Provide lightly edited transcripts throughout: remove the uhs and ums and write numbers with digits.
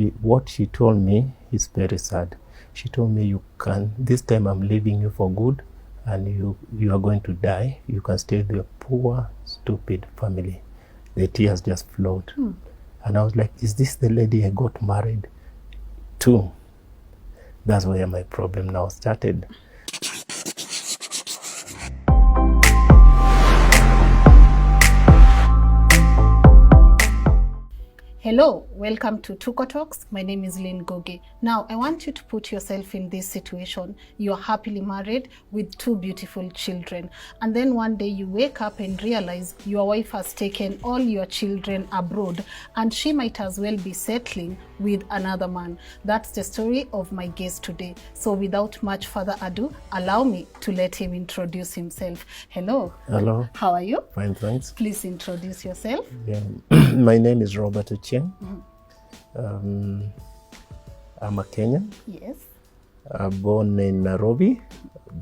what she told me is very sad. She told me, this time I'm leaving you for good, and you are going to die. You can stay with your poor, stupid family. The tears just flowed. And I was like, is this the lady I got married to? That's where my problem now started. Hello, welcome to Tuko Talks. My name is Lynn Goge. Now, I want you to put yourself in this situation. You are happily married with 2 beautiful children. And then one day you wake up and realize your wife has taken all your children abroad and she might as well be settling with another man. That's the story of my guest today. So without much further ado, allow me to let him introduce himself. Hello. Hello. How are you? Fine, thanks. Please introduce yourself. Yeah. My name is Robert Ochieng. I'm a Kenyan. Yes. Born in Nairobi,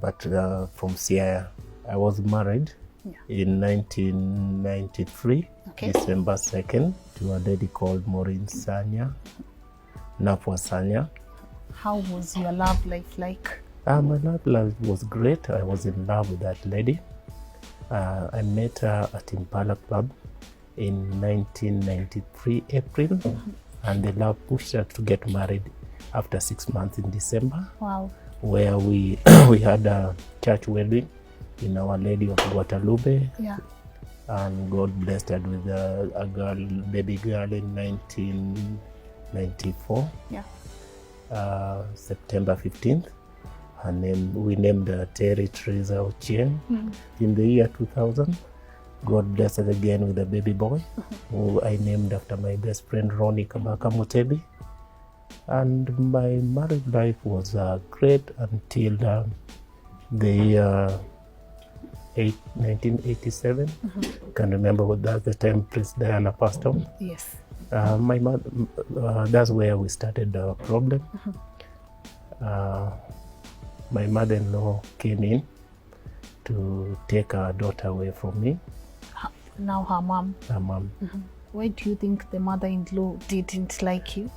but from Siaya. I was married in 1993, December 2nd, to a lady called Maureen Sanya, Nafwa Sanya. How was your love life like? My love life was great. I was in love with that lady. I met her at Impala Club in 1993 April, and the love pushed her to get married after 6 months in December. Wow. Where we we had a church wedding in Our Lady of Guadalupe. Yeah. And God blessed her with a baby girl in 1994. Yeah. September 15th. Her name, we named her Terry Teresa Ochieng. In the year 2000. God blessed us again with a baby boy, who I named after my best friend Ronnie Kabaka Mutebi. And my married life was great until the year 1987. I can remember what that's the time Prince Diana passed on. Yes. My mother, that's where we started the problem. My mother-in-law came in to take her daughter away from me. Now her mom. Her mom. Why do you think the mother-in-law didn't like you?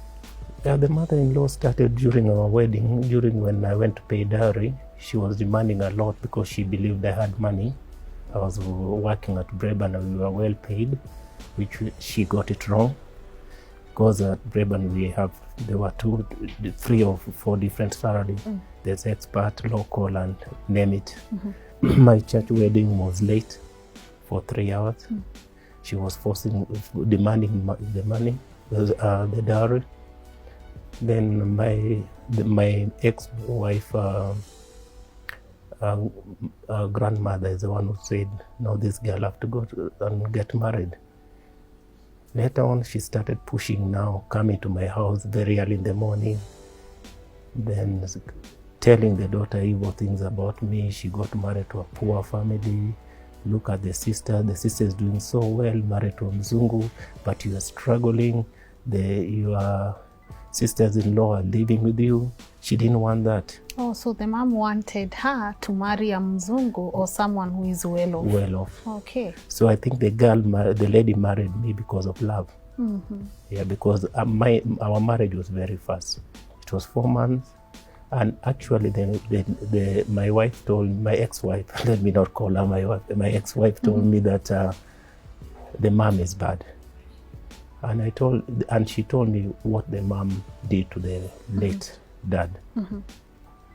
Yeah, the mother-in-law started during our wedding. During when I went to pay dowry, she was demanding a lot because she believed I had money. I was working at Breban and we were well paid, which she got it wrong. Because at Breban there were 3 or 4 different salaries. There's expert, local, and name it. My church wedding was late for 3 hours. She was demanding the money, the dowry. Then my ex-wife, grandmother is the one who said, no, this girl have to go and get married. Later on, she started pushing now, coming to my house very early in the morning, then telling the daughter evil things about me. She got married to a poor family. Look at the sister is doing so well, married to a Mzungu, but you are struggling. Your sisters-in-law are living with you. She didn't want that. Oh, so the mom wanted her to marry a Mzungu or someone who is well off. Well off. Okay. So I think the lady married me because of love. Yeah, because our marriage was very fast. It was 4 months. And actually, my wife told my ex-wife, let me not call her my wife, my ex-wife told me that the mom is bad. And she told me what the mom did to the late dad,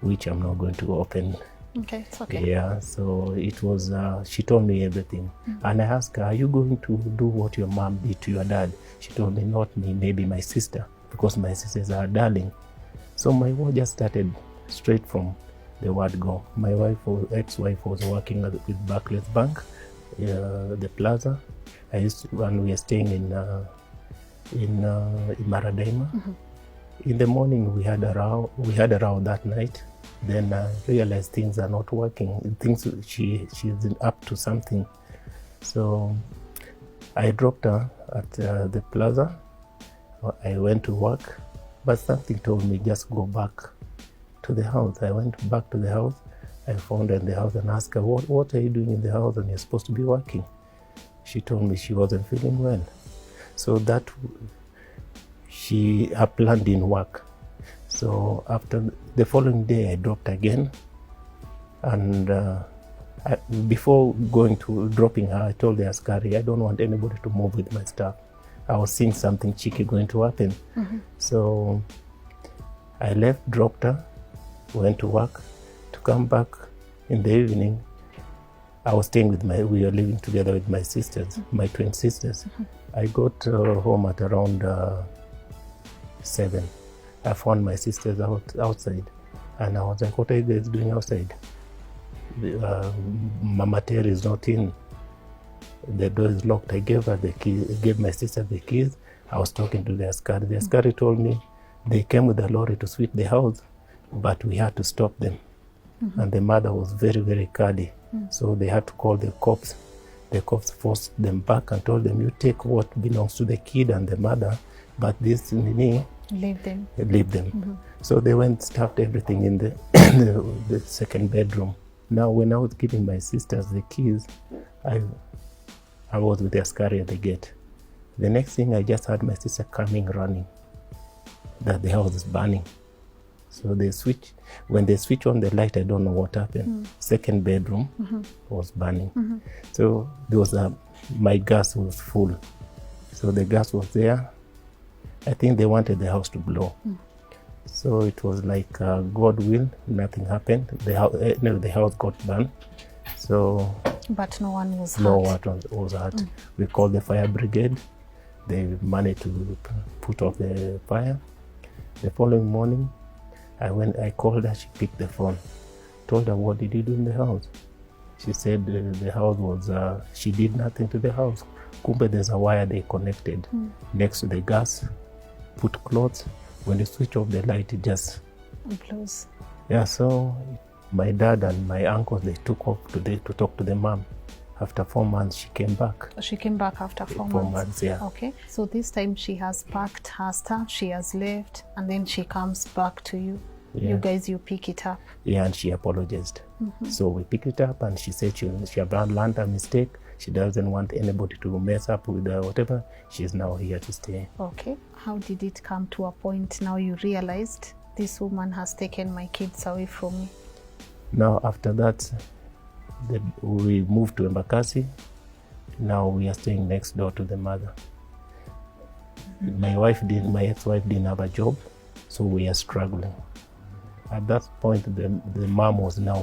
which I'm not going to open. Okay, it's okay. Yeah, so it was, she told me everything. And I asked her, are you going to do what your mom did to your dad? She told me, not me, maybe my sister, because my sisters are darling. So my war just started straight from the word go. My ex-wife was working with Barclays Bank, the plaza. And we were staying in Maradaima. In the morning we had a row that night. Then I realized things are not working. She's up to something. So I dropped her at the plaza. I went to work. But something told me, just go back to the house. I went back to the house. I found her in the house and asked her, what are you doing in the house and you're supposed to be working? She told me she wasn't feeling well. So that her plan didn't work. So after the following day, I dropped again. And before dropping her, I told the askari, I don't want anybody to move with my stuff. I was seeing something cheeky going to happen. So I left, dropped her, went to work. To come back in the evening, I was staying we were living together with my sisters, my twin sisters. I got home at around 7. I found my sisters outside, and I was like, what are you guys doing outside? Mama Terry is not in. The door is locked. I gave her the key. I gave my sister the keys. I was talking to the askari. The askari told me they came with a lorry to sweep the house, but we had to stop them. And the mother was very, very cardy. So they had to call the cops. The cops forced them back and told them, you take what belongs to the kid and the mother, but this Nini, Leave them. Leave them. So they went, stuffed everything in the second bedroom. Now, when I was giving my sisters the keys, I was with the askari at the gate. The next thing, I just heard my sister coming running, that the house is burning. So when they switch on the light, I don't know what happened. Second bedroom was burning. So there was my gas was full. So the gas was there. I think they wanted the house to blow. So it was like God will, nothing happened. The house got burned. So But no one was no hurt. one was hurt. We called the fire brigade. They managed to put off the fire. The following morning, I called her, she picked the phone. Told her, what did you do in the house? She said the house was, she did nothing to the house. Kumbe, there's a wire they connected next to the gas, put clothes. When they switch off the light, it just... Blows. Yeah, so my dad and my uncles, they took off to talk to the mom. After 4 months, she came back. She came back after 4 months. 4 months, yeah. Okay. So this time she has packed her stuff, she has left, and then she comes back to you. Yeah. You guys, you pick it up. Yeah, and she apologized. So we picked it up, and she said she had learned her mistake. She doesn't want anybody to mess up with whatever. She's now here to stay. Okay. How did it come to a point now you realized this woman has taken my kids away from me? Now, after that, we moved to Embakasi. Now we are staying next door to the mother. My ex-wife didn't have a job, so we are struggling. At that point, the mom was now